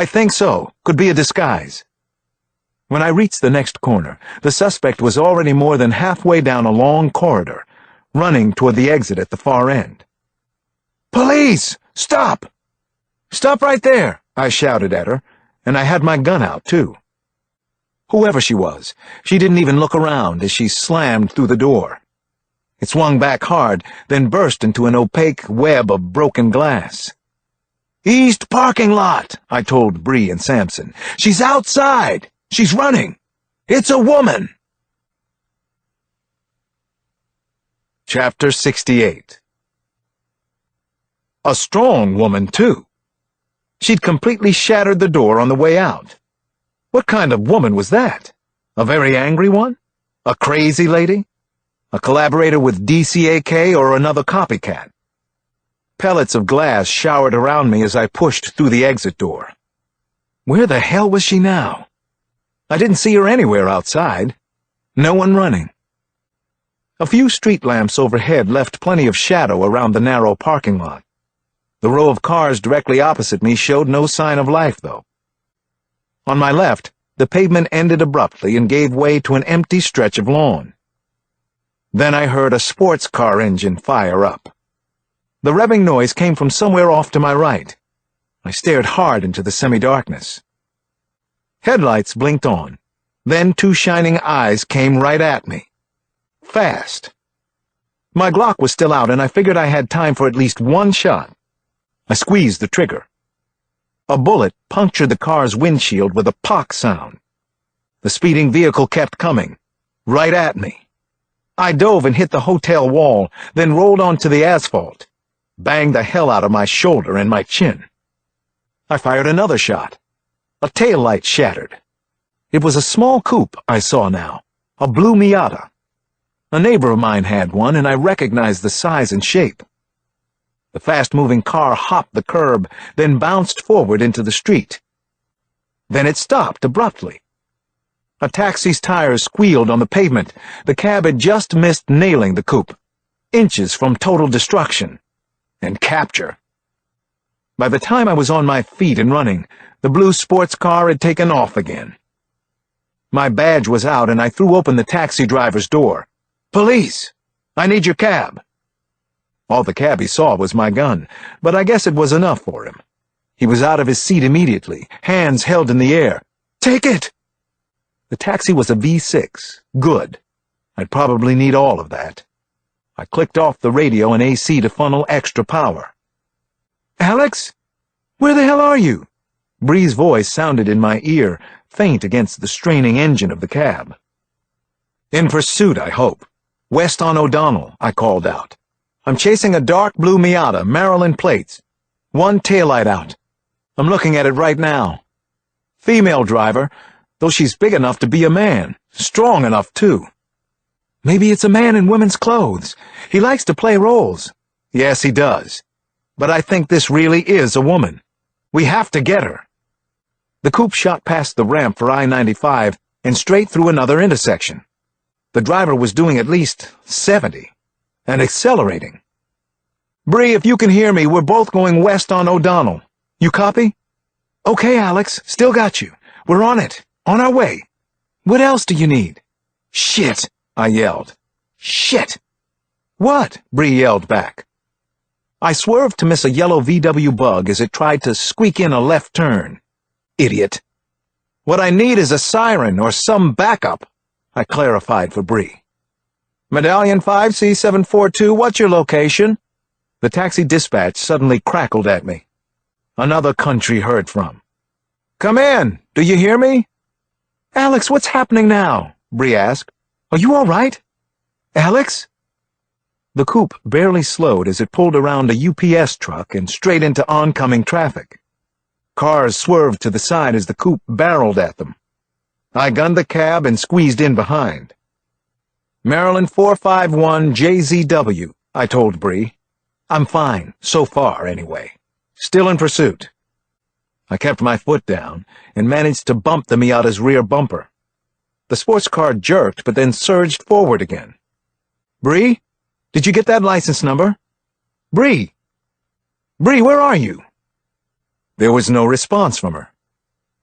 I think so. Could be a disguise. When I reached the next corner, the suspect was already more than halfway down a long corridor, running toward the exit at the far end. "Police! Stop! Stop right there!" I shouted at her, and I had my gun out, too. Whoever she was, she didn't even look around as she slammed through the door. It swung back hard, then burst into an opaque web of broken glass. "East parking lot," I told Bree and Sampson. "She's outside! She's running! It's a woman!" Chapter 68. A strong woman, too. She'd completely shattered the door on the way out. What kind of woman was that? A very angry one? A crazy lady? A collaborator with DCAK or another copycat? Pellets of glass showered around me as I pushed through the exit door. Where the hell was she now? I didn't see her anywhere outside. No one running. A few street lamps overhead left plenty of shadow around the narrow parking lot. The row of cars directly opposite me showed no sign of life, though. On my left, the pavement ended abruptly and gave way to an empty stretch of lawn. Then I heard a sports car engine fire up. The revving noise came from somewhere off to my right. I stared hard into the semi-darkness. Headlights blinked on. Then two shining eyes came right at me. Fast. My Glock was still out, and I figured I had time for at least one shot. I squeezed the trigger. A bullet punctured the car's windshield with a pock sound. The speeding vehicle kept coming, right at me. I dove and hit the hotel wall, then rolled onto the asphalt, banged the hell out of my shoulder and my chin. I fired another shot. A taillight shattered. It was a small coupe I saw now, a blue Miata. A neighbor of mine had one, and I recognized the size and shape. The fast-moving car hopped the curb, then bounced forward into the street. Then it stopped abruptly. A taxi's tires squealed on the pavement. The cab had just missed nailing the coupe, inches from total destruction and capture. By the time I was on my feet and running, the blue sports car had taken off again. My badge was out, and I threw open the taxi driver's door. "Police! I need your cab." All the cabbie saw was my gun, but I guess it was enough for him. He was out of his seat immediately, hands held in the air. "Take it!" The taxi was a V6. Good. I'd probably need all of that. I clicked off the radio and AC to funnel extra power. "Alex? Where the hell are you?" Bree's voice sounded in my ear, faint against the straining engine of the cab. "In pursuit, I hope. West on O'Donnell," I called out. "I'm chasing a dark blue Miata, Maryland plates. One taillight out. I'm looking at it right now. Female driver, though she's big enough to be a man. Strong enough, too. Maybe it's a man in women's clothes. He likes to play roles." "Yes, he does. But I think this really is a woman. We have to get her." The coupe shot past the ramp for I-95 and straight through another intersection. The driver was doing at least 70, and accelerating. "Bree, if you can hear me, we're both going west on O'Donnell. You copy?" "Okay, Alex, still got you. We're on it, on our way. What else do you need?" "Shit!" I yelled. "Shit!" "What?" Bree yelled back. I swerved to miss a yellow VW Bug as it tried to squeak in a left turn. Idiot. "What I need is a siren or some backup," I clarified for Bree. "Medallion 5C742, what's your location?" The taxi dispatch suddenly crackled at me. Another country heard from. "Come in! Do you hear me?" "Alex, what's happening now?" Bree asked. "Are you all right? Alex?" The coupe barely slowed as it pulled around a UPS truck and straight into oncoming traffic. Cars swerved to the side as the coupe barreled at them. I gunned the cab and squeezed in behind. "Maryland 451 JZW, I told Bree. "I'm fine, so far, anyway. Still in pursuit." I kept my foot down and managed to bump the Miata's rear bumper. The sports car jerked, but then surged forward again. "Bree? Did you get that license number? Bree? Bree, where are you?" There was no response from her.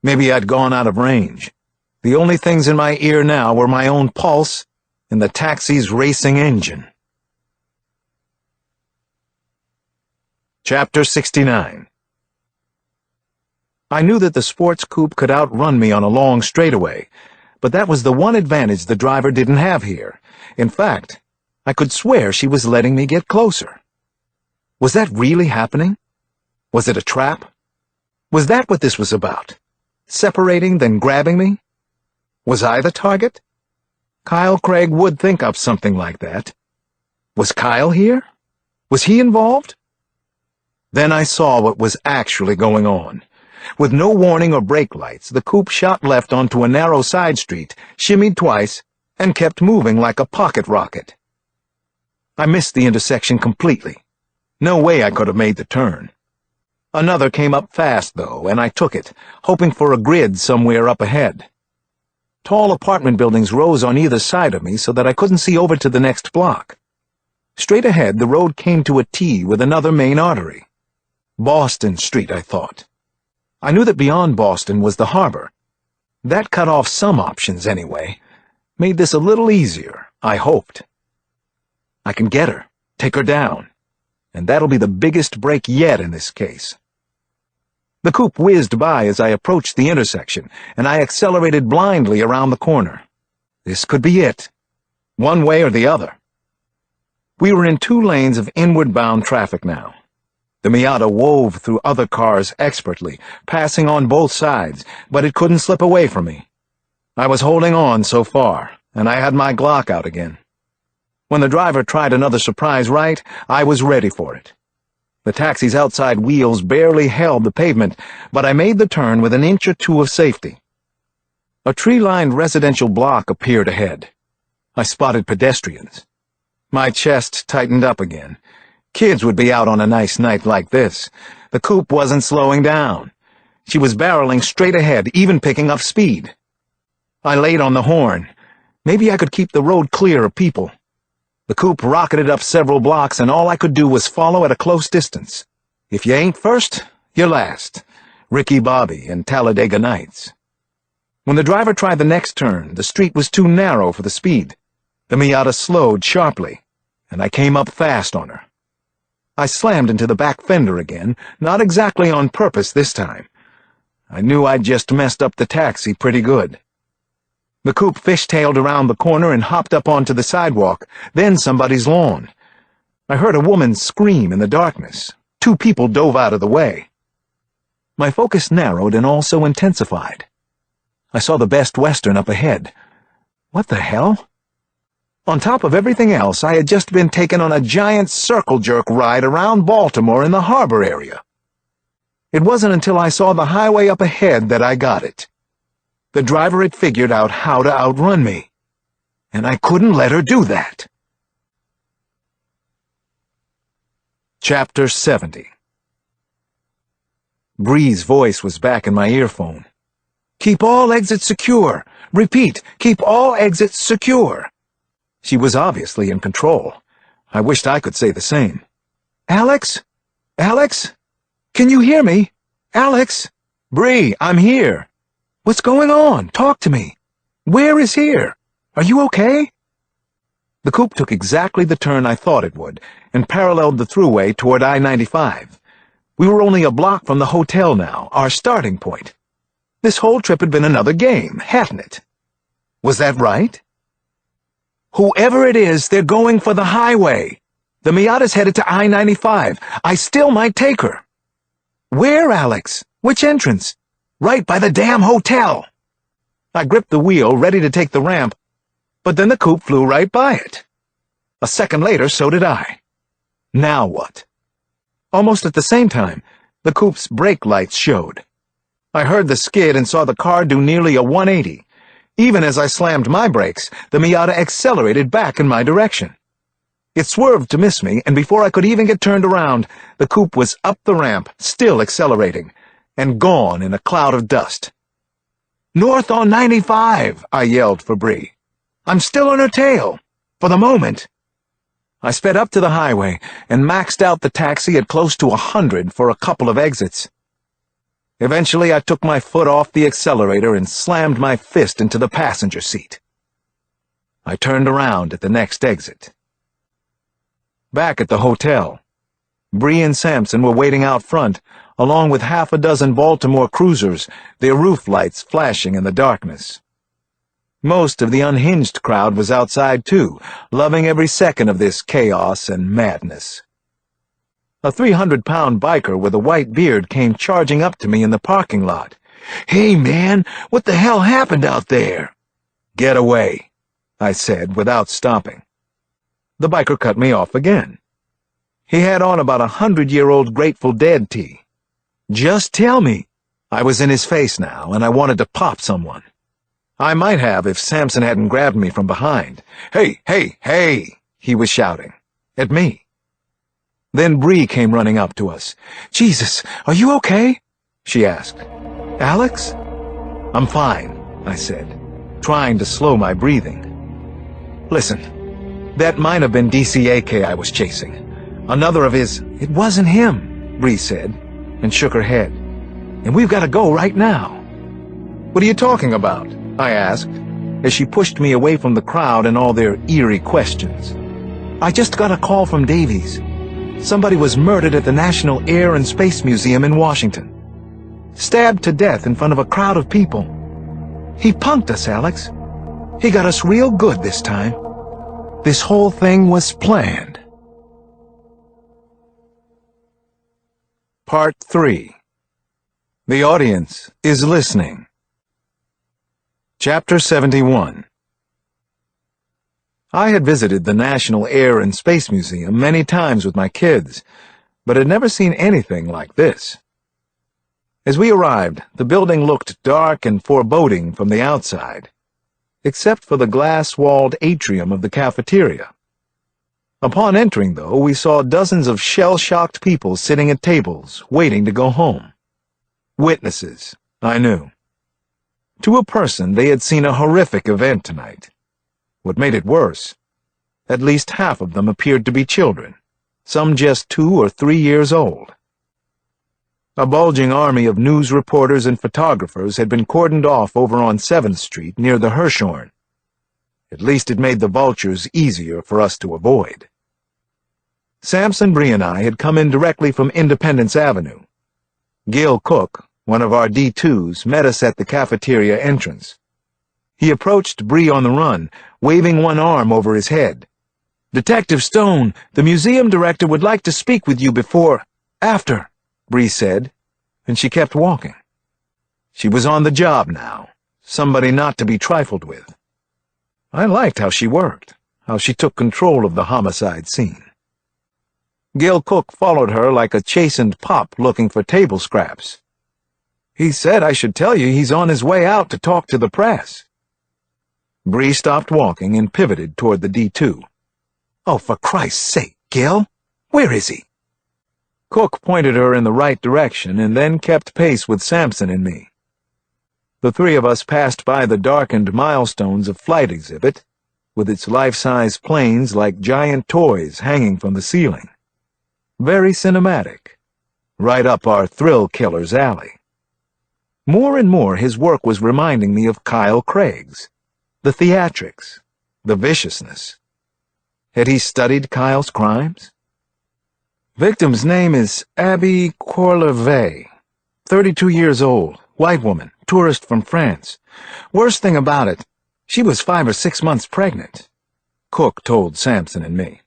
Maybe I'd gone out of range. The only things in my ear now were my own pulse and the taxi's racing engine. Chapter 69. I knew that the sports coupe could outrun me on a long straightaway, but that was the one advantage the driver didn't have here. In fact, I could swear she was letting me get closer. Was that really happening? Was it a trap? Was that what this was about? Separating, then grabbing me? Was I the target? Kyle Craig would think up something like that. Was Kyle here? Was he involved? Then I saw what was actually going on. With no warning or brake lights, the coupe shot left onto a narrow side street, shimmied twice, and kept moving like a pocket rocket. I missed the intersection completely. No way I could have made the turn. Another came up fast, though, and I took it, hoping for a grid somewhere up ahead. Tall apartment buildings rose on either side of me so that I couldn't see over to the next block. Straight ahead, the road came to a T with another main artery. Boston Street, I thought. I knew that beyond Boston was the harbor. That cut off some options anyway. Made this a little easier, I hoped. I can get her, take her down, and that'll be the biggest break yet in this case. The coupe whizzed by as I approached the intersection, and I accelerated blindly around the corner. This could be it. One way or the other. We were in 2 lanes of inward-bound traffic now. The Miata wove through other cars expertly, passing on both sides, but it couldn't slip away from me. I was holding on so far, and I had my Glock out again. When the driver tried another surprise right, I was ready for it. The taxi's outside wheels barely held the pavement, but I made the turn with an inch or two of safety. A tree-lined residential block appeared ahead. I spotted pedestrians. My chest tightened up again. Kids would be out on a nice night like this. The coupe wasn't slowing down. She was barreling straight ahead, even picking up speed. I laid on the horn. Maybe I could keep the road clear of people. The coupe rocketed up several blocks, and all I could do was follow at a close distance. If you ain't first, you're last. Ricky Bobby and Talladega Nights. When the driver tried the next turn, the street was too narrow for the speed. The Miata slowed sharply, and I came up fast on her. I slammed into the back fender again, not exactly on purpose this time. I knew I'd just messed up the taxi pretty good. The coupe fishtailed around the corner and hopped up onto the sidewalk, then somebody's lawn. I heard a woman scream in the darkness. 2 people dove out of the way. My focus narrowed and also intensified. I saw the Best Western up ahead. What the hell? On top of everything else, I had just been taken on a giant circle-jerk ride around Baltimore in the harbor area. It wasn't until I saw the highway up ahead that I got it. The driver had figured out how to outrun me, and I couldn't let her do that. Chapter 70. Bree's voice was back in my earphone. "Keep all exits secure. Repeat, keep all exits secure." She was obviously in control. I wished I could say the same. "Alex? Alex? Can you hear me? Alex? Bree, I'm here. What's going on? Talk to me. Where is here? Are you okay?" The coupe took exactly the turn I thought it would, and paralleled the thruway toward I-95. We were only a block from the hotel now, our starting point. This whole trip had been another game, hadn't it? Was that right? "Whoever it is, they're going for the highway. The Miata's headed to I-95. I still might take her." "Where, Alex? Which entrance?" "Right by the damn hotel." I gripped the wheel, ready to take the ramp, but then the coupe flew right by it. A second later, so did I. Now what? Almost at the same time, the coupe's brake lights showed. I heard the skid and saw the car do nearly a 180. Even as I slammed my brakes, the Miata accelerated back in my direction. It swerved to miss me, and before I could even get turned around, the coupe was up the ramp, still accelerating, and gone in a cloud of dust. "North on 95, I yelled for Bree. "I'm still on her tail. For the moment." I sped up to the highway and maxed out the taxi at close to 100 for a couple of exits. Eventually, I took my foot off the accelerator and slammed my fist into the passenger seat. I turned around at the next exit. Back at the hotel, Bree and Sampson were waiting out front, along with half a dozen Baltimore cruisers, their roof lights flashing in the darkness. Most of the unhinged crowd was outside too, loving every second of this chaos and madness. A 300-pound biker with a white beard came charging up to me in the parking lot. "Hey, man, what the hell happened out there?" "Get away," I said without stopping. The biker cut me off again. He had on about 100-year-old Grateful Dead tee. "Just tell me." I was in his face now, and I wanted to pop someone. I might have if Sampson hadn't grabbed me from behind. "Hey, hey, hey!" he was shouting. At me. Then Bree came running up to us. "Jesus, are you okay?" she asked. "Alex?" "I'm fine," I said, trying to slow my breathing. "Listen, that might have been DCAK I was chasing. Another of his—" "It wasn't him," Bree said, and shook her head. "And we've got to go right now." "What are you talking about?" I asked, as she pushed me away from the crowd and all their eerie questions. "I just got a call from Davies. Somebody was murdered at the National Air and Space Museum in Washington. Stabbed to death in front of a crowd of people. He punked us, Alex. He got us real good this time. This whole thing was planned." Part 3. The audience is listening. Chapter 71. I had visited the National Air and Space Museum many times with my kids, but had never seen anything like this. As we arrived, the building looked dark and foreboding from the outside, except for the glass-walled atrium of the cafeteria. Upon entering, though, we saw dozens of shell-shocked people sitting at tables, waiting to go home. Witnesses, I knew. To a person, they had seen a horrific event tonight. What made it worse, at least half of them appeared to be children, some just 2 or 3 years old. A bulging army of news reporters and photographers had been cordoned off over on 7th Street near the Hirshhorn. At least it made the vultures easier for us to avoid. Sampson, Bree, and I had come in directly from Independence Avenue. Gil Cook, one of our D2s, met us at the cafeteria entrance. He approached Bree on the run, waving one arm over his head. "Detective Stone, the museum director would like to speak with you before—" "After," Bree said, and she kept walking. She was on the job now, somebody not to be trifled with. I liked how she worked, how she took control of the homicide scene. Gil Cook followed her like a chastened pup looking for table scraps. "He said I should tell you he's on his way out to talk to the press." Bree stopped walking and pivoted toward the D2. "Oh, for Christ's sake, Gil! Where is he?" Cook pointed her in the right direction and then kept pace with Sampson and me. The three of us passed by the darkened milestones of Flight Exhibit, with its life-size planes like giant toys hanging from the ceiling. Very cinematic. Right up our thrill killer's alley. More and more his work was reminding me of Kyle Craig's. The theatrics, the viciousness. Had he studied Kyle's crimes? Victim's name is Abby Corlevet, 32 years old, white woman, tourist from France. Worst thing about it, she was 5 or 6 months pregnant, Cook told Sampson and me.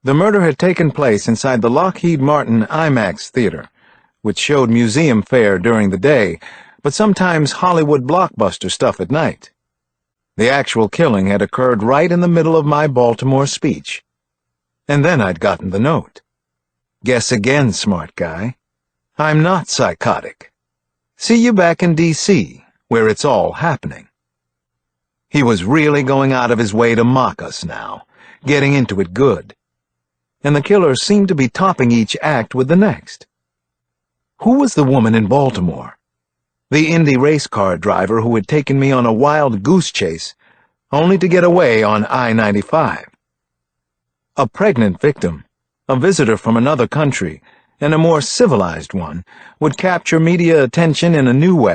The murder had taken place inside the Lockheed Martin IMAX theater, which showed museum fare during the day, but sometimes Hollywood blockbuster stuff at night. The actual killing had occurred right in the middle of my Baltimore speech. And then I'd gotten the note. Guess again, smart guy. I'm not psychotic. See you back in D.C., where it's all happening. He was really going out of his way to mock us now, getting into it good. And the killer seemed to be topping each act with the next. Who was the woman in Baltimore? The Indy race car driver who had taken me on a wild goose chase, only to get away on I-95. A pregnant victim, a visitor from another country, and a more civilized one would capture media attention in a new way.